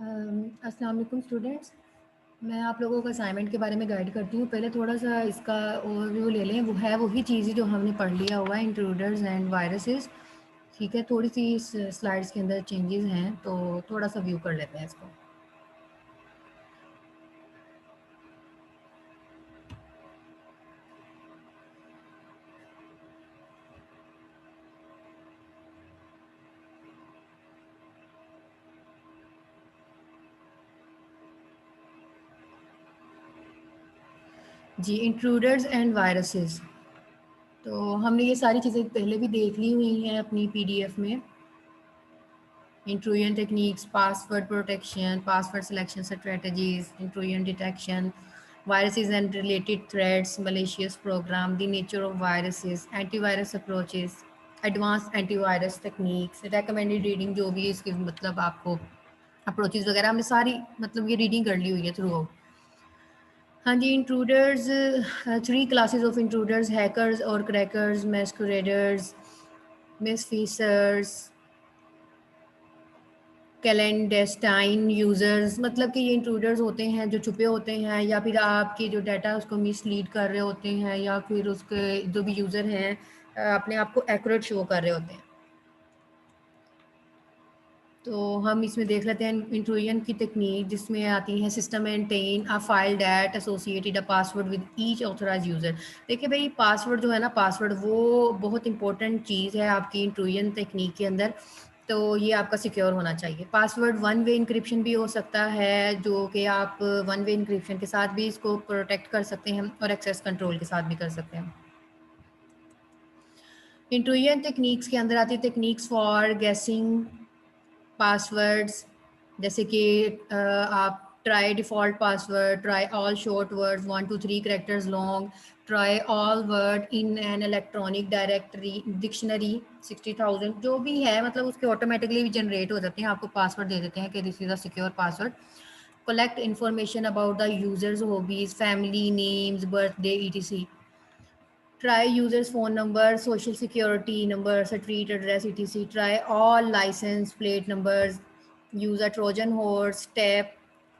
अस्सलाम वालेकुम स्टूडेंट्स। मैं आप लोगों को असाइनमेंट के बारे में गाइड करती हूँ। पहले थोड़ा सा इसका ओवरव्यू ले लें। वो है वही चीज़ें जो हमने पढ़ लिया हुआ है, इंट्रूडर्स एंड वायरसेस। ठीक है, थोड़ी सी इस स्लाइड्स के अंदर चेंजेस हैं, तो थोड़ा सा व्यू कर लेते हैं इसको। जी, इंट्रूडर्स एंड वायरसेस। तो हमने ये सारी चीज़ें पहले भी देख ली हुई हैं अपनी पीडीएफ में। intrusion techniques, password protection, password selection strategies, intrusion detection, viruses and related threats, malicious program, the nature of viruses, antivirus approaches, advanced antivirus techniques, recommended reading जो भी इसके मतलब आपको अप्रोचेज वगैरह हमने सारी मतलब ये रीडिंग कर ली हुई है थ्रू आउट। हाँ जी, intruders, 3 classes of intruders, hackers और crackers, masqueraders, misfeasors, clandestine users. मतलब कि ये इंट्रूडर्स होते हैं जो छुपे होते हैं, या फिर आपके जो डाटा है उसको मिसलीड कर रहे होते हैं, या फिर उसके जो भी यूज़र हैं अपने आप को एक्यूरेट शो कर रहे होते हैं। तो हम इसमें देख लेते हैं इंट्रूजन की टेक्निक, जिसमें आती है system maintain a file that associated a password with each authorize user. देखिए भाई, पासवर्ड जो है ना, पासवर्ड वो बहुत इंपॉर्टेंट चीज़ है आपकी इंट्रूजन टेक्निक के अंदर। तो ये आपका सिक्योर होना चाहिए। पासवर्ड वन वे इंक्रिप्शन भी हो सकता है, जो कि आप वन वे इंक्रिप्शन के साथ भी इसको प्रोटेक्ट कर सकते हैं और एक्सेस कंट्रोल के साथ भी कर सकते हैं। इंट्रूजन टेक्निक्स के अंदर आती है टेक्निक्स फॉर गेसिंग पासवर्ड्स, जैसे कि आप try default password, try all short words 1 to 3 characters long, try all word in an electronic directory dictionary 60,000, जो भी है मतलब उसके ऑटोमेटिकली भी जनरेट हो जाते हैं, आपको पासवर्ड दे देते हैं कि this is a secure password. Collect information about the users hobbies, family names, birthday etc. Try users phone number, social security number, street address etc. Try all license plate numbers. Use a Trojan horse, tap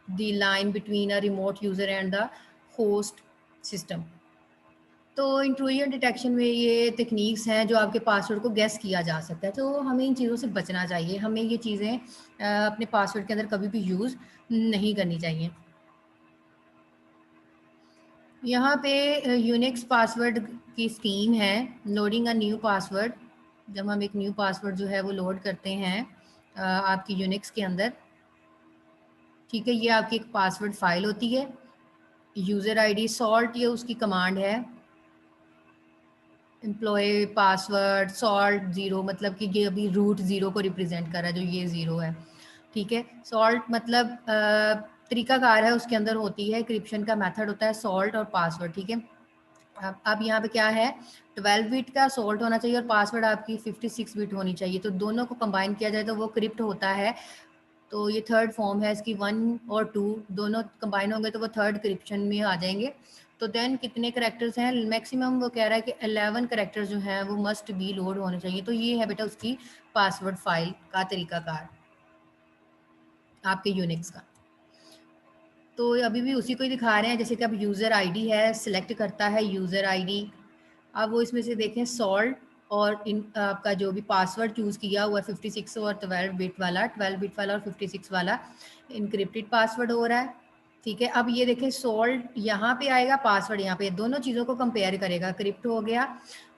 the line between a remote user and the host system. तो intrusion detection में ये techniques हैं जो आपके password को guess किया जा सकता है। तो हमें इन चीज़ों से बचना चाहिए। हमें ये चीज़ें अपने पासवर्ड के अंदर कभी भी यूज़ नहीं करनी चाहिए। यहाँ पे यूनिक्स पासवर्ड की स्कीम है। लोडिंग अ न्यू पासवर्ड, जब हम एक न्यू पासवर्ड जो है वो लोड करते हैं आपकी यूनिक्स के अंदर, ठीक है, ये आपकी एक पासवर्ड फाइल होती है। यूज़र आईडी सॉल्ट, ये उसकी कमांड है। एम्प्लॉय पासवर्ड सॉल्ट 0, मतलब कि ये अभी रूट 0 को रिप्रेजेंट कर रहा है, जो ये 0 है। ठीक है, सॉल्ट मतलब तरीकाकार है, उसके अंदर होती है क्रिप्शन का मेथड होता है सॉल्ट और पासवर्ड। ठीक है, अब यहाँ पे क्या है, 12 बिट का सॉल्ट होना चाहिए और पासवर्ड आपकी 56 बिट होनी चाहिए। तो दोनों को कंबाइन किया जाए तो वो क्रिप्ट होता है। तो ये थर्ड फॉर्म है इसकी, 1 और 2 दोनों कंबाइन होंगे तो वो थर्ड क्रिप्शन में आ जाएंगे। तो देन कितने करेक्टर्स हैं, मैक्सिमम वो कह रहा है कि 11 करेक्टर्स जो हैं वो मस्ट बी लोड होने चाहिए। तो ये है बेटा उसकी पासवर्ड फाइल का तरीकाकार आपके यूनिक्स का। तो अभी भी उसी को ही दिखा रहे हैं, जैसे कि अब यूज़र आईडी है, सिलेक्ट करता है यूज़र आईडी। अब वो इसमें से देखें सॉल्ट और इन आपका जो भी पासवर्ड चूज़ किया हुआ है 56 और 12 बिट वाला, 12 बिट वाला और 56 वाला इनक्रिप्टेड पासवर्ड हो रहा है। ठीक है, अब ये देखें सॉल्ट यहाँ पे आएगा, पासवर्ड यहाँ पे, दोनों चीज़ों को कंपेयर करेगा। क्रिप्ट हो गया,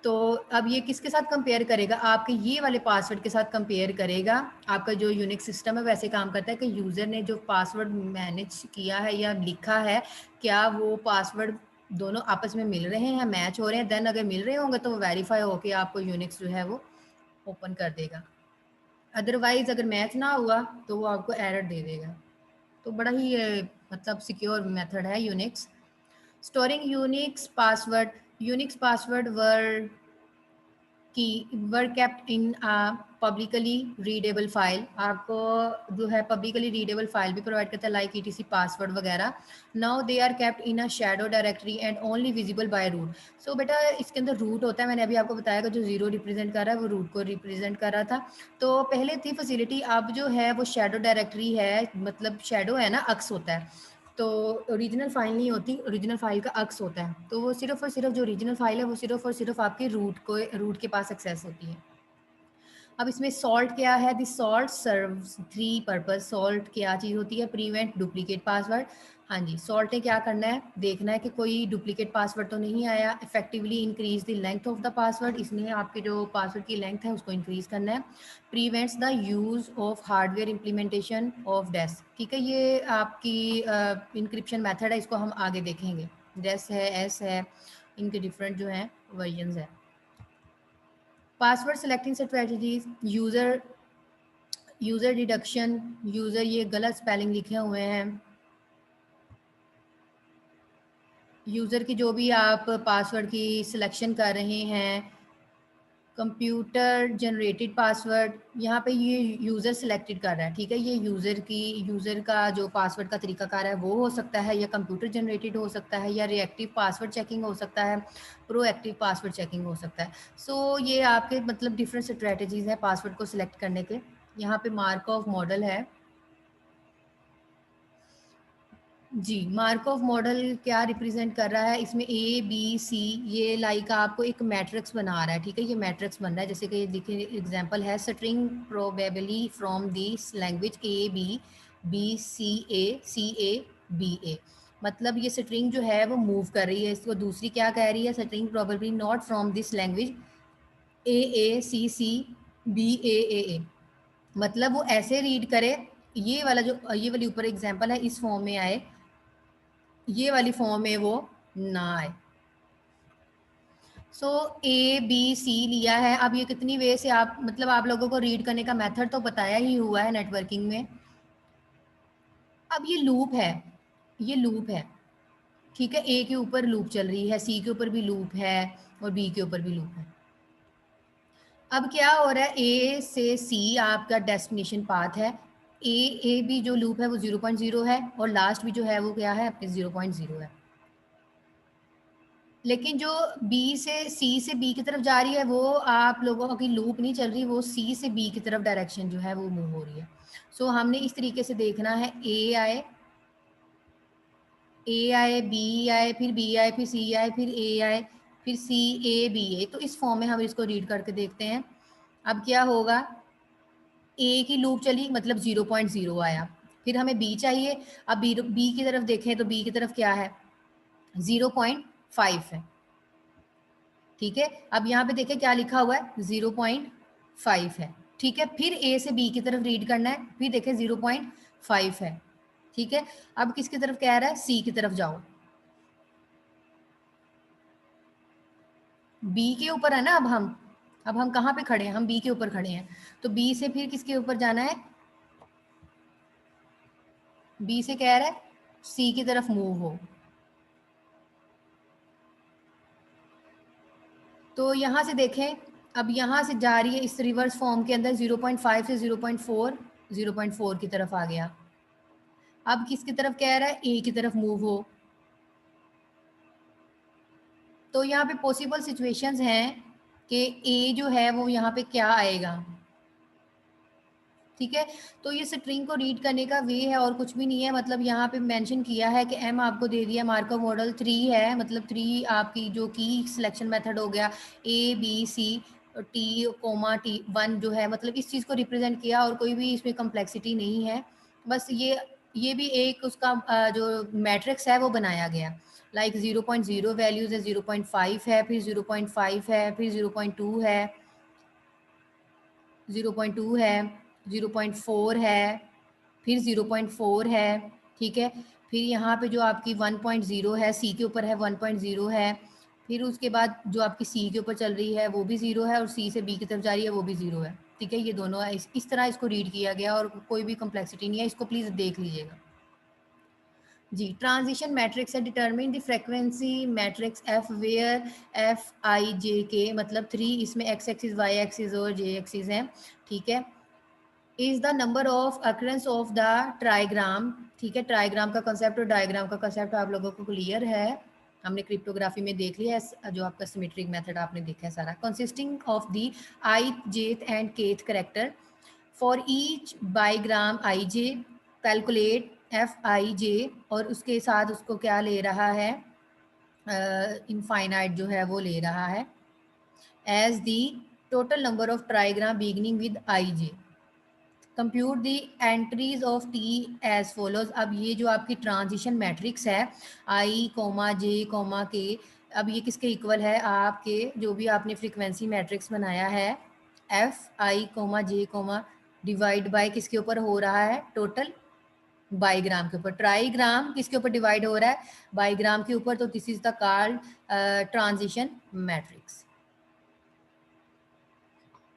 तो अब ये किसके साथ कंपेयर करेगा, आपके ये वाले पासवर्ड के साथ कंपेयर करेगा। आपका जो यूनिक सिस्टम है वैसे काम करता है कि यूज़र ने जो पासवर्ड मैनेज किया है या लिखा है, क्या वो पासवर्ड दोनों आपस में मिल रहे हैं, मैच हो रहे हैं। देन अगर मिल रहे होंगे तो वो वेरीफाई होके आपको यूनिक्स जो है वो ओपन कर देगा। अदरवाइज अगर मैच ना हुआ तो वो आपको एरर दे देगा। तो बड़ा ही मतलब सिक्योर मेथड है Unix. Storing Unix password, Unix password were की were kept in publicly readable file, आपको जो है पब्लिकली रीडेबल फाइल भी प्रोवाइड करता है लाइक ETC पासवर्ड वगैरह. Now they are kept in a shadow directory and only visible by root. So बेटा इसके अंदर रूट होता है, मैंने अभी आपको बताया कि जो जीरो रिप्रेजेंट कर रहा है वो रूट को रिप्रेजेंट कर रहा था. तो पहले थी फैसिलिटी, अब जो है वो शैडो डायरेक्टरी है, मतलब शैडो है ना, अक्स होता है. तो ओरिजिनल फाइल नहीं होती, ओरिजिनल फाइल का अक्स होता है. तो वो सिर्फ और सिर्फ जो ओरिजिनल फाइल है वो सिर्फ और सिर्फ आपके रूट के पास एक्सेस होती है. अब इसमें सॉल्ट क्या है, this salt serves 3 purpose. Salt क्या चीज़ होती है, प्रिवेंट डुप्लीकेट पासवर्ड. हाँ जी, सॉल्ट ने क्या करना है, देखना है कि कोई डुप्लीकेट पासवर्ड तो नहीं आया. Effectively increase the length of the password, इसने आपके जो पासवर्ड की लेंथ है उसको इंक्रीज करना है. Prevents the use of hardware implementation of DES. ठीक है, ये आपकी इंक्रिप्शन मेथड है, इसको हम आगे देखेंगे. डेस है, एस है, इनके डिफरेंट जो हैं वर्जन है. Password selecting strategies, user deduction. User, ये गलत स्पेलिंग लिखे हुए हैं. यूज़र की जो भी आप पासवर्ड की सिलेक्शन कर रहे हैं, कंप्यूटर जनरेटेड पासवर्ड, यहाँ पे ये यूज़र सिलेक्टेड कर रहा है. ठीक है, ये यूज़र का जो पासवर्ड का तरीकाकार है वो हो सकता है, या कंप्यूटर जनरेटेड हो सकता है, या रिएक्टिव पासवर्ड चेकिंग हो सकता है, प्रोएक्टिव पासवर्ड चेकिंग हो सकता है. सो ये आपके मतलब डिफरेंट स्ट्रेटजीज हैं पासवर्ड को सिलेक्ट करने के. यहाँ पे मार्कऑफ मॉडल है. जी, मार्कऑफ मॉडल क्या रिप्रेजेंट कर रहा है, इसमें ए बी सी, ये लाइक आपको एक मैट्रिक्स बना रहा है. ठीक है, ये मैट्रिक्स बन रहा है, जैसे कि देखिए एग्जांपल है, string probably from this language A B, B C A B A. मतलब ये स्ट्रिंग जो है वो मूव कर रही है. इसको दूसरी क्या कह रही है, string probably not from this language A C B A. मतलब वो ऐसे रीड करे, ये वाला जो ये वाली ऊपर एग्जांपल है इस फॉर्म में आए, ये वाली फॉर्म में वो ना आए. सो ए बी सी लिया है. अब ये कितनी वे से आप मतलब आप लोगों को रीड करने का मेथड तो बताया ही हुआ है नेटवर्किंग में. अब ये लूप है, ये लूप है. ठीक है, ए के ऊपर लूप चल रही है, सी के ऊपर भी लूप है, और बी के ऊपर भी लूप है. अब क्या हो रहा है, ए से सी आपका डेस्टिनेशन पाथ है. ए बी जो लूप है वो 0.0 है, और लास्ट भी जो है वो क्या है, अपने 0.0 है. लेकिन जो बी से सी से बी की तरफ जा रही है वो आप लोगों की लूप नहीं चल रही, वो सी से बी की तरफ डायरेक्शन जो है वो मूव हो रही है. सो हमने इस तरीके से देखना है, ए आए बी आए, फिर बी आए, फिर सी आए, फिर ए आए, फिर सी ए बी ए. तो इस फॉर्म में हम इसको रीड करके देखते हैं. अब क्या होगा, ए की लूप चली मतलब 0.0 आया, फिर हमें बी चाहिए. अब बी की तरफ देखें तो बी की तरफ क्या है, 0.5 है. ठीक है, अब यहाँ पे देखें क्या लिखा हुआ है, 0.5 है. ठीक है, फिर ए से बी की तरफ रीड करना है, फिर देखें 0.5 है. ठीक है, अब किसकी तरफ कह रहा है, सी की तरफ जाओ. बी के ऊपर है ना, अब हम कहाँ पे खड़े हैं, हम बी के ऊपर खड़े हैं. तो बी से फिर किसके ऊपर जाना है, बी से कह रहा है सी की तरफ मूव हो. तो यहाँ से देखें, अब यहाँ से जा रही है इस रिवर्स फॉर्म के अंदर, 0.5 से 0.4 की तरफ आ गया. अब किसकी तरफ कह रहा है, ए की तरफ मूव हो. तो यहाँ पे पॉसिबल सिचुएशंस हैं कि ए जो है वो यहाँ पे क्या आएगा. ठीक है, तो ये स्ट्रिंग को रीड करने का वे है और कुछ भी नहीं है. मतलब यहाँ पे मेंशन किया है कि एम आपको दे दिया, मार्कअप मॉडल 3 है, मतलब 3 आपकी जो की सिलेक्शन मेथड हो गया, A B C T comma T 1 जो है, मतलब इस चीज़ को रिप्रेजेंट किया, और कोई भी इसमें कम्प्लेक्सिटी नहीं है. बस ये भी एक उसका जो मैट्रिक्स है वो बनाया गया, लाइक 0.0 वैल्यूज है, 0.5 है, फिर 0.5 है, फिर 0.2 है, 0.2 है, 0.4 है, फिर 0.4 है. ठीक है, फिर यहाँ पे जो आपकी 1.0 है, सी के ऊपर है 1.0 है, फिर उसके बाद जो आपकी सी के ऊपर चल रही है वो भी 0 है, और सी से बी की तरफ जा रही है वो भी 0 है. ठीक है, ये दोनों है. इस तरह इसको रीड किया गया और कोई भी कम्प्लेक्सिटी नहीं है. इसको प्लीज़ देख लीजिएगा. जी, ट्रांजिशन मैट्रिक्स है, determine the frequency matrix F where F I J K, मतलब 3 इसमें एक्स एक्सिस वाई एक्सिस और जे एक्सिस हैं, ठीक है। Is the number of occurrence of the trigram, ठीक है। ट्राइग्राम का कंसेप्ट और डायग्राम का कंसेप्ट आप लोगों को क्लियर है, हमने क्रिप्टोग्राफी में देख लिया है, जो आपका सिमेट्रिक मेथड आपने देखा है सारा। Consisting of the I jth and kth character for each bigram I J, calculate F I J, और उसके साथ उसको क्या ले रहा है, इनफाइनाइट जो है वो ले रहा है, as the total number of trigram beginning with I J. Compute the entries of T as follows. अब ये जो आपकी ट्रांजिशन मैट्रिक्स है आई कोमा जे कोमा के, अब ये किसके इक्वल है, आपके जो भी आपने फ्रीक्वेंसी मैट्रिक्स बनाया है F I comma J comma divide by किसके ऊपर हो रहा है, टोटल बाईग्राम के ऊपर। ट्राईग्राम किसके ऊपर डिवाइड हो रहा है, बाईग्राम के ऊपर, तो this is the called transition matrix.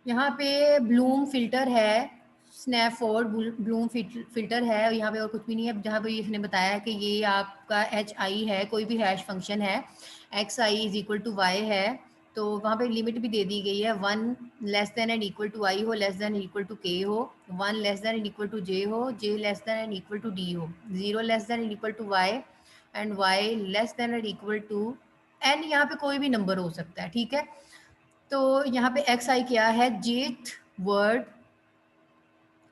यहाँ पे ब्लूम फिल्टर है, स्नैपफोर्ड ब्लूम फिल्टर है, यहाँ पे और कुछ भी नहीं है। जहाँ पे इसने बताया है कि ये आपका एच आई है, कोई भी हैश फंक्शन है, X I is equal to Y है, तो वहाँ पे लिमिट भी दे दी गई है, 1 less than and equal to I हो, less than equal to K हो, 1 less than and equal to J हो, J less than and equal to D हो, 0 less than and equal to Y, and Y less than and equal to N. यहाँ पे कोई भी number हो सकता है, ठीक है। तो यहाँ पे एक्स आई क्या है, जेथ वर्ड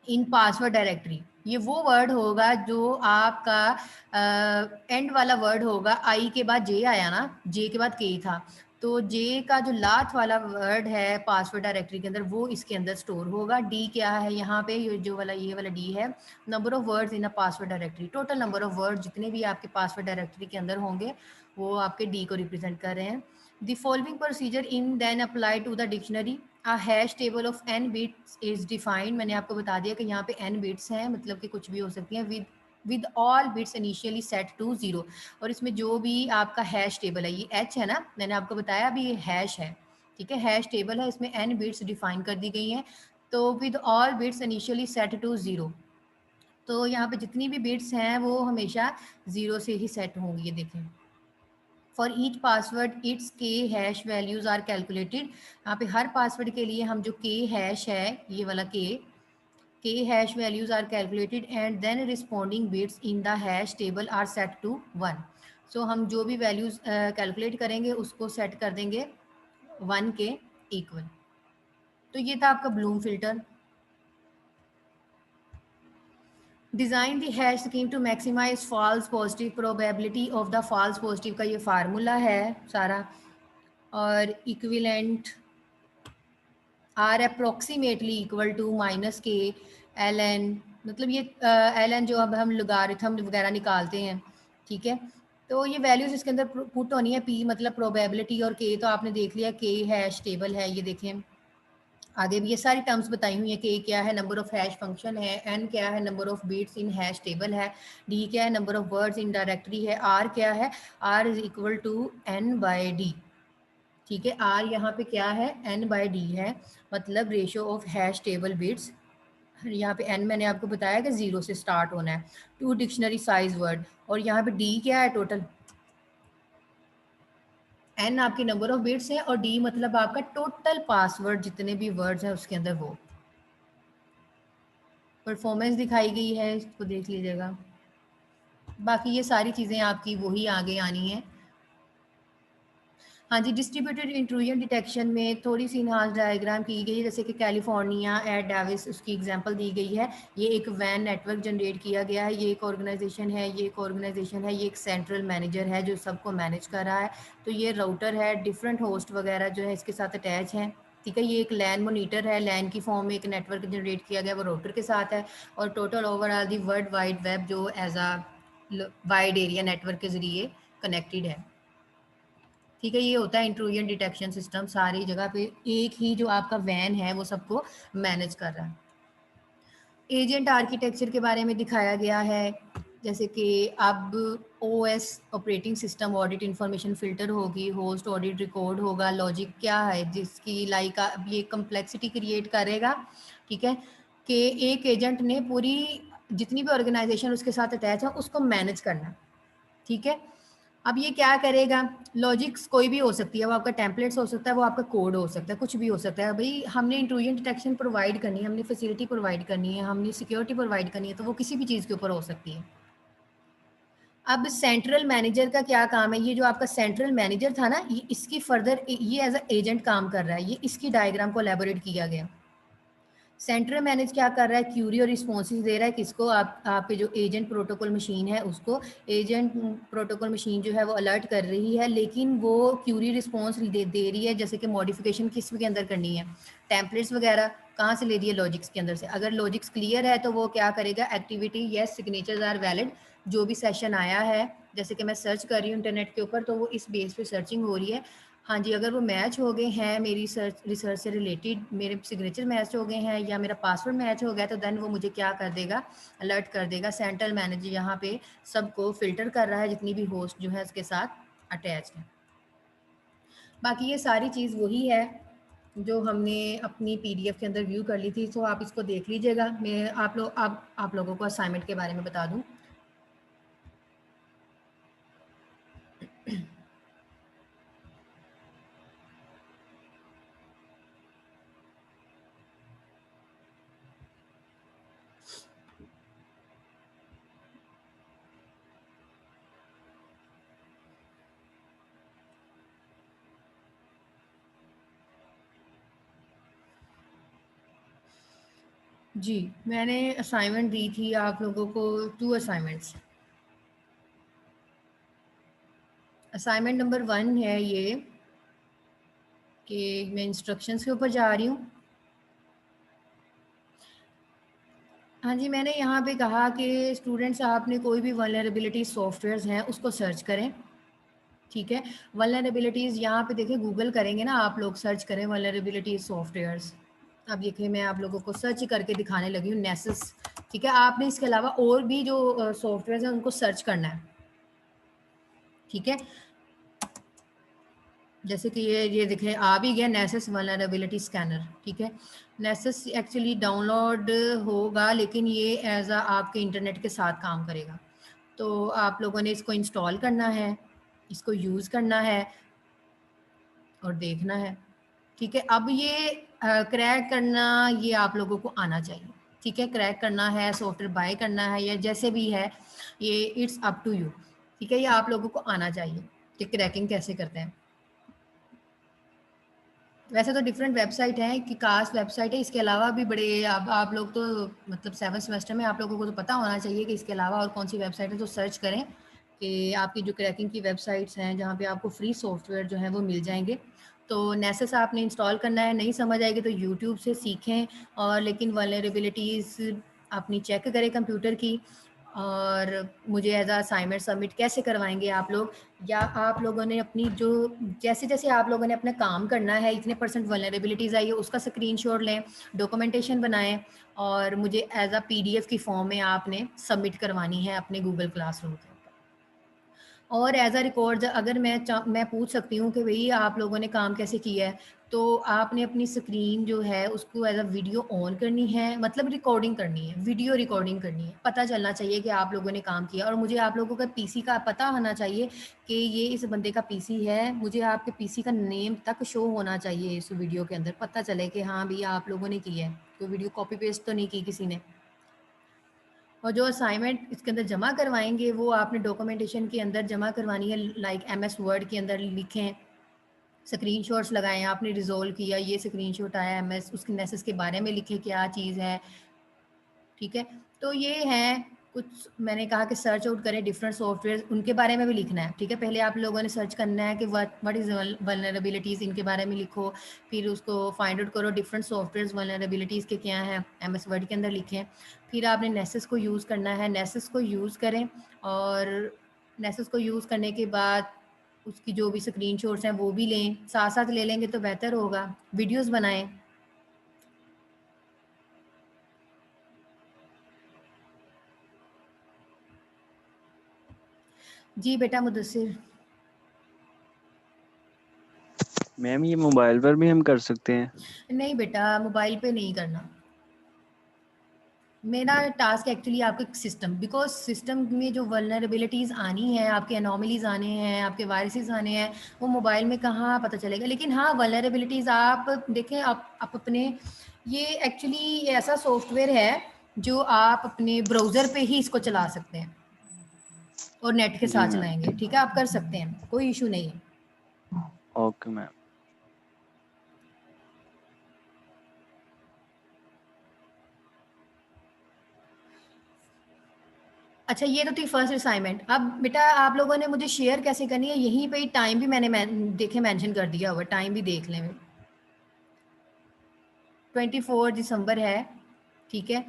इन पासवर्ड डायरेक्टरी, ये वो वर्ड होगा जो आपका एंड वाला वर्ड होगा, आई के बाद जे आया ना, जे के बाद के था, तो जे का जो लास्ट वाला वर्ड है पासवर्ड डायरेक्टरी के अंदर वो इसके अंदर स्टोर होगा। डी क्या है यहाँ पे, ये वाला डी है, number of words in a password directory, total number of word जितने भी आपके पासवर्ड डायरेक्टरी के अंदर होंगे वो आपके डी को रिप्रेजेंट कर रहे हैं। The following procedure in then apply to the dictionary, a hash table of n bits is defined। मैंने आपको बता दिया कि यहाँ पे n बिट्स हैं, मतलब कि कुछ भी हो सकती हैं, with all bits initially set to 0। और इसमें जो भी आपका हैश टेबल है, ये h है ना, मैंने आपको बताया अभी ये हैश है, ठीक है, हैश टेबल है, इसमें n बिट्स डिफाइन कर दी गई हैं। तो with all bits initially set to 0, तो यहाँ पे जितनी भी बिट्स हैं वो हमेशा 0 से ही सेट होंगी, ये देखें। फॉर ईच पासवर्ड इट्स के हैश वैल्यूज आर कैलकुलेटेड, यहाँ पे हर पासवर्ड के लिए हम जो के हैश है, ये वाला के hash values are calculated and then responding bits in the hash table are set to 1। So हम जो भी वैल्यूज कैलकुलेट करेंगे उसको सेट कर देंगे 1 के इक्वल। तो ये था आपका bloom filter. Design the hash scheme to maximize false positive probability of the false positive का ये फार्मूला है सारा, और equivalent are approximately equal to minus K L N, मतलब ये एल एन जो अब हम लॉगरिथम वगैरह निकालते हैं, ठीक है। तो ये वैल्यूज इसके अंदर पुट होनी है, पी मतलब प्रोबेबिलिटी, और के तो आपने देख लिया, के हैश टेबल है, ये देखें आगे भी ये सारी टर्म्स बताई हुई है, कि क्या है नंबर ऑफ हैश फंक्शन है, एन क्या है number of bits in hash table है, डी क्या है number of words in directory है, आर क्या है, R is equal to N by D, ठीक है। आर यहाँ पे क्या है, एन बाई डी है, मतलब ratio of hash table bits. यहाँ पे एन मैंने आपको बताया कि 0 से स्टार्ट होना है, टू डिक्शनरी साइज वर्ड, और यहाँ पे डी क्या है, टोटल एन आपकी नंबर ऑफ बिट्स है, और डी मतलब आपका टोटल पासवर्ड जितने भी वर्ड्स हैं उसके अंदर वो परफॉर्मेंस दिखाई गई है, इसको देख लीजिएगा। बाकी ये सारी चीज़ें आपकी वही आगे आनी है। हाँ जी, डिस्ट्रीब्यूटेड इंट्रूजन डिटेक्शन में थोड़ी सी इनहांस डायग्राम की गई है, जैसे कि कैलिफोर्निया एट डेविस, उसकी एग्जांपल दी गई है। ये एक वैन नेटवर्क जनरेट किया गया है, ये एक ऑर्गेनाइजेशन है, ये एक ऑर्गेनाइजेशन है, ये एक सेंट्रल मैनेजर है जो सबको मैनेज कर रहा है। तो ये राउटर है, डिफरेंट होस्ट वगैरह जो है इसके साथ अटैच हैं, ठीक है। ये एक लैन मोनीटर है, लैन की फॉर्म में एक नेटवर्क जनरेट किया गया, वो राउटर के साथ है। और total overall the world wide web जो एज आ वाइड एरिया नेटवर्क के ज़रिए कनेक्टेड है, ठीक है। ये होता है इंट्रूजन डिटेक्शन सिस्टम, सारी जगह पे एक ही जो आपका वैन है वो सबको मैनेज कर रहा है। एजेंट आर्किटेक्चर के बारे में दिखाया गया है, जैसे कि अब OS operating system audit information filter होगी, होस्ट ऑडिट रिकॉर्ड होगा, लॉजिक क्या है जिसकी लाइक अब ये कम्प्लेक्सिटी क्रिएट करेगा, ठीक है, कि एक एजेंट ने पूरी जितनी भी ऑर्गेनाइजेशन उसके साथ अटैच है उसको मैनेज करना, ठीक है। अब ये क्या करेगा, लॉजिक्स कोई भी हो सकती है, वो आपका टेम्पलेट्स हो सकता है, वो आपका कोड हो सकता है, कुछ भी हो सकता है। भाई हमने इंट्रूजन डिटेक्शन प्रोवाइड करनी है, हमने फैसिलिटी प्रोवाइड करनी है, हमने सिक्योरिटी प्रोवाइड करनी है, तो वो किसी भी चीज़ के ऊपर हो सकती है। अब सेंट्रल मैनेजर का क्या काम है, ये जो आपका सेंट्रल मैनेजर था ना, ये इसकी फर्दर ये एज अ एजेंट काम कर रहा है, ये इसकी डायग्राम को एलैबोरेट किया गया। सेंट्रल मैनेज क्या कर रहा है, क्यूरी और रिस्पॉन्सेज दे रहा है किसको, आपके जो एजेंट प्रोटोकॉल मशीन है उसको। एजेंट प्रोटोकॉल मशीन जो है वो अलर्ट कर रही है, लेकिन वो क्यूरी रिस्पॉन्स दे रही है, जैसे कि मॉडिफिकेशन किस के अंदर करनी है, टेम्पलेट्स वगैरह कहाँ से ले रही है, लॉजिक्स के अंदर से। अगर लॉजिक्स क्लियर है तो वो क्या करेगा, activity yes signatures are valid, जो भी सेशन आया है, जैसे कि मैं सर्च कर रही हूँ इंटरनेट के ऊपर, तो वो इस बेस पे सर्चिंग हो रही है। हाँ जी, अगर वो मैच हो गए हैं मेरी रिसर्च से रिलेटेड, मेरे सिग्नेचर मैच हो गए हैं या मेरा पासवर्ड मैच हो गया, तो देन वो मुझे क्या कर देगा, अलर्ट कर देगा। सेंट्रल मैनेजर यहाँ पे सबको फिल्टर कर रहा है, जितनी भी होस्ट जो है उसके साथ अटैच है। बाकी ये सारी चीज़ वही है जो हमने अपनी पीडीएफ के अंदर व्यू कर ली थी, तो आप इसको देख लीजिएगा। मैं आप लोगों को असाइनमेंट के बारे में बता दूँ। जी, मैंने असाइनमेंट दी थी आप लोगों को 2 असाइनमेंट्स। असाइनमेंट नंबर 1 है ये कि मैं इंस्ट्रक्शंस के ऊपर जा रही हूँ। हाँ जी, मैंने यहाँ पे कहा कि स्टूडेंट्स आपने कोई भी वल्नरेबिलिटी सॉफ्टवेयर्स हैं उसको सर्च करें, ठीक है। वल्नरेबिलिटीज़ यहाँ पे देखिए, गूगल करेंगे ना आप लोग, सर्च करें वल्नरेबिलिटी सॉफ्टवेयर्स। अब देखिए मैं आप लोगों को सर्च करके दिखाने लगी हूँ, नेसेस, ठीक है। आपने इसके अलावा और भी जो सॉफ्टवेयर्स हैं उनको सर्च करना है, ठीक है। जैसे कि ये देखें आ भी गया, नेसेस वल्नरेबिलिटी स्कैनर, ठीक है। नेसेस एक्चुअली डाउनलोड होगा, लेकिन ये एज आ आपके इंटरनेट के साथ काम करेगा। तो आप लोगों ने इसको इंस्टॉल करना है, इसको यूज़ करना है और देखना है, ठीक है। अब ये क्रैक करना ये आप लोगों को आना चाहिए, ठीक है। क्रैक करना है, सॉफ्टवेयर बाय करना है या जैसे भी है, ये इट्स अप टू यू, ठीक है। ये आप लोगों को आना चाहिए कि क्रैकिंग कैसे करते हैं। वैसे तो डिफरेंट वेबसाइट है कि कास्ट वेबसाइट है, इसके अलावा भी बड़े आप लोग तो मतलब 7th सेमेस्टर में आप लोगों को तो पता होना चाहिए कि इसके अलावा और कौन सी वेबसाइट है, तो सर्च करें कि आपकी जो क्रैकिंग की वेबसाइट्स हैं जहाँ पे आपको फ्री सॉफ्टवेयर जो है वो मिल जाएंगे। तो नेसेस आपने इंस्टॉल करना है, नहीं समझ आएगी तो यूट्यूब से सीखें, और लेकिन वल्नरेबिलिटीज़ अपनी चेक करें कंप्यूटर की। और मुझे एज अ असाइनमेंट सबमिट कैसे करवाएंगे आप लोग, या आप लोगों ने अपनी जो जैसे जैसे आप लोगों ने अपना काम करना है, इतने % वल्नरेबिलिटीज़ आई है उसका स्क्रीनशॉट लें, डॉक्यूमेंटेशन बनाएं और मुझे एज अ पीडीएफ की फॉर्म में आपने सबमिट करवानी है अपने गूगल क्लासरूम के ऊपर। और एज अ रिकॉर्ड अगर मैं पूछ सकती हूँ कि भाई आप लोगों ने काम कैसे किया है, तो आपने अपनी स्क्रीन जो है उसको एज अ वीडियो ऑन करनी है, मतलब रिकॉर्डिंग करनी है, वीडियो रिकॉर्डिंग करनी है, पता चलना चाहिए कि आप लोगों ने काम किया। और मुझे आप लोगों का पीसी का पता होना चाहिए कि ये इस बंदे का पीसी है, मुझे आपके पीसी का नेम तक शो होना चाहिए इस वीडियो के अंदर, पता चले कि हाँ भैया आप लोगों ने किया है, तो वीडियो कॉपी पेस्ट तो नहीं की किसी ने। और जो असाइनमेंट इसके अंदर जमा करवाएंगे वो आपने डॉक्यूमेंटेशन के अंदर जमा करवानी है, लाइक एमएस वर्ड के अंदर लिखें, स्क्रीनशॉट्स लगाएं, आपने रिजोल्व किया, ये स्क्रीनशॉट आया एमएस, उसके नेसेस के बारे में लिखें क्या चीज़ है, ठीक है। तो ये है कुछ, मैंने कहा कि सर्च आउट करें डिफरेंट सॉफ्टवेयर, उनके बारे में भी लिखना है, ठीक है। पहले आप लोगों ने सर्च करना है कि व्हाट इज़ वल्नरेबिलिटीज़, इनके बारे में लिखो, फिर उसको फाइंड आउट करो डिफरेंट सॉफ्टवेयर वल्नरेबिलिटीज़ के क्या हैं, एमएस वर्ड के अंदर लिखें। फिर आपने नेसेस को यूज़ करना है, नेसेस को यूज़ करें, और नेसेस को यूज़ करने के बाद उसकी जो भी स्क्रीनशॉट्स हैं वो भी लें, साथ साथ ले लेंगे तो बेहतर होगा। वीडियोज़ बनाएं। जी बेटा मुदस्सिर। मैम ये मोबाइल पर भी हम कर सकते हैं? नहीं बेटा, मोबाइल पे नहीं करना, मेरा टास्क एक्चुअली आपके सिस्टम, बिकॉज सिस्टम में जो वल्नरेबिलिटीज़ आनी है, आपके एनोमलीज आने हैं, आपके वायरसेस आने हैं, वो मोबाइल में कहाँ पता चलेगा। लेकिन हाँ, वल्नरेबिलिटीज़ आप देखें, आप अपने, ये एक्चुअली ऐसा सॉफ्टवेयर है जो आप अपने ब्राउज़र पे ही इसको चला सकते हैं और नेट के जी साथ मैम। चलाएंगे। ठीक है, आप कर सकते हैं, कोई इशू नहीं है। Okay ma'am. अच्छा, ये तो थी फर्स्ट असाइनमेंट। अब बेटा आप लोगों ने मुझे शेयर कैसे करनी है, यहीं पे टाइम भी मैंने देखे मेंशन कर दिया हुआ, टाइम भी देख लें। 24 दिसंबर है, ठीक है।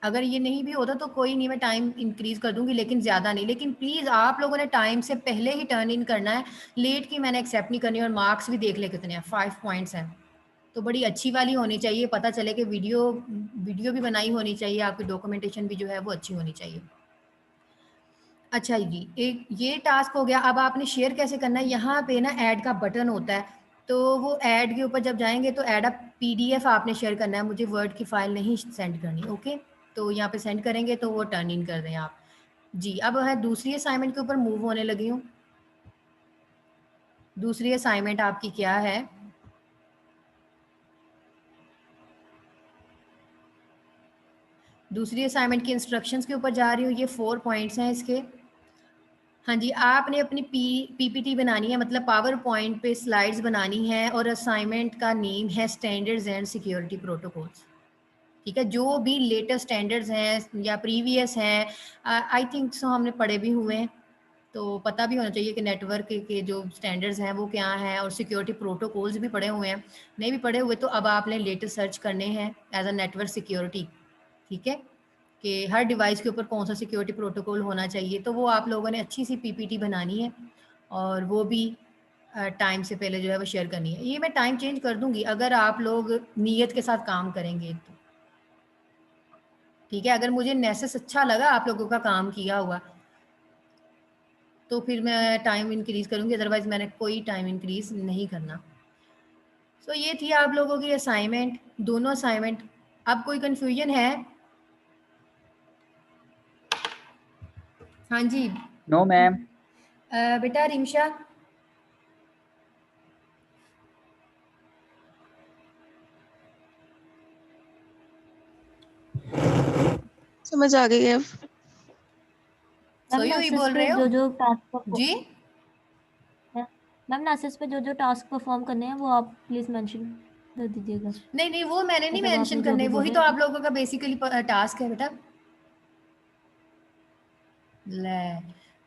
अगर ये नहीं भी होता तो कोई नहीं, मैं टाइम इंक्रीज कर दूंगी, लेकिन ज़्यादा नहीं। लेकिन प्लीज़ आप लोगों ने टाइम से पहले ही टर्न इन करना है, लेट की मैंने एक्सेप्ट नहीं करनी। और मार्क्स भी देख ले कितने हैं, 5 पॉइंट्स हैं, तो बड़ी अच्छी वाली होनी चाहिए, पता चले कि वीडियो वीडियो भी बनाई होनी चाहिए, आपकी डॉक्यूमेंटेशन भी जो है वो अच्छी होनी चाहिए। अच्छा जी, एक ये टास्क हो गया। अब आपने शेयर कैसे करना है, यहाँ पे ना ऐड का बटन होता है, तो वो ऐड के ऊपर जब जाएंगे तो ऐड अ पीडीएफ आपने शेयर करना है, मुझे वर्ड की फाइल नहीं सेंड करनी। ओके, तो यहाँ पे सेंड करेंगे तो वो टर्न इन कर दें आप जी। अब है दूसरी असाइनमेंट के ऊपर मूव होने लगी हूँ। दूसरी असाइनमेंट आपकी क्या है? दूसरी असाइनमेंट की इंस्ट्रक्शंस के ऊपर जा रही हूँ। ये 4 पॉइंट्स हैं इसके। हाँ जी, आपने अपनी पीपीटी बनानी है, मतलब पावर पॉइंट पे स्लाइड्स बनानी है, और असाइनमेंट का नेम है स्टैंडर्ड्स एंड सिक्योरिटी प्रोटोकॉल्स। ठीक है, जो भी लेटेस्ट स्टैंडर्ड्स हैं या प्रीवियस हैं, आई थिंक सो हमने पढ़े भी हुए हैं, तो पता भी होना चाहिए कि नेटवर्क के जो स्टैंडर्ड्स हैं वो क्या हैं, और सिक्योरिटी प्रोटोकॉल्स भी पढ़े हुए हैं। नहीं भी पढ़े हुए तो अब आपने लेटेस्ट सर्च करने हैं एज अ नेटवर्क सिक्योरिटी। ठीक है, कि हर डिवाइस के ऊपर कौन सा सिक्योरिटी प्रोटोकॉल होना चाहिए, तो वो आप लोगों ने अच्छी सी पीपीटी बनानी है, और वो भी टाइम से पहले जो है वो शेयर करनी है। ये मैं टाइम चेंज कर दूंगी अगर आप लोग नीयत के साथ काम करेंगे तो। ठीक है, अगर मुझे नेसेस अच्छा लगा आप लोगों का काम किया हुआ, तो फिर मैं टाइम इंक्रीज करूंगी, अदरवाइज मैंने कोई टाइम इंक्रीज नहीं करना। तो ये थी आप लोगों की असाइनमेंट, दोनों असाइनमेंट। अब कोई कंफ्यूजन है? हाँ जी। No ma'am. बेटा रिमशा, समझ आ गई है अब। सोई हुई बोल रहे हो? जो टास्क जी मैम नासिस पे जो टास्क परफॉर्म करने हैं वो आप प्लीज मेंशन कर दीजिएगा। नहीं नहीं, वो मैंने नहीं मतलब मेंशन आपने जो करने, भी वही बोले तो आप लोगों का बेसिकली टास्क है बेटा। ले,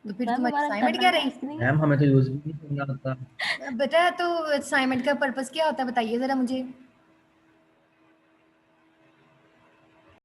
तो फिर मैम तुम्हारी हमारा असाइनमेंट करना क्या रही? टास्क नहीं मैम हमें तो यूज भी नहीं करना आता। बेटा तो असाइनमेंट का पर्पस क्या होता है बताइए जरा मुझे।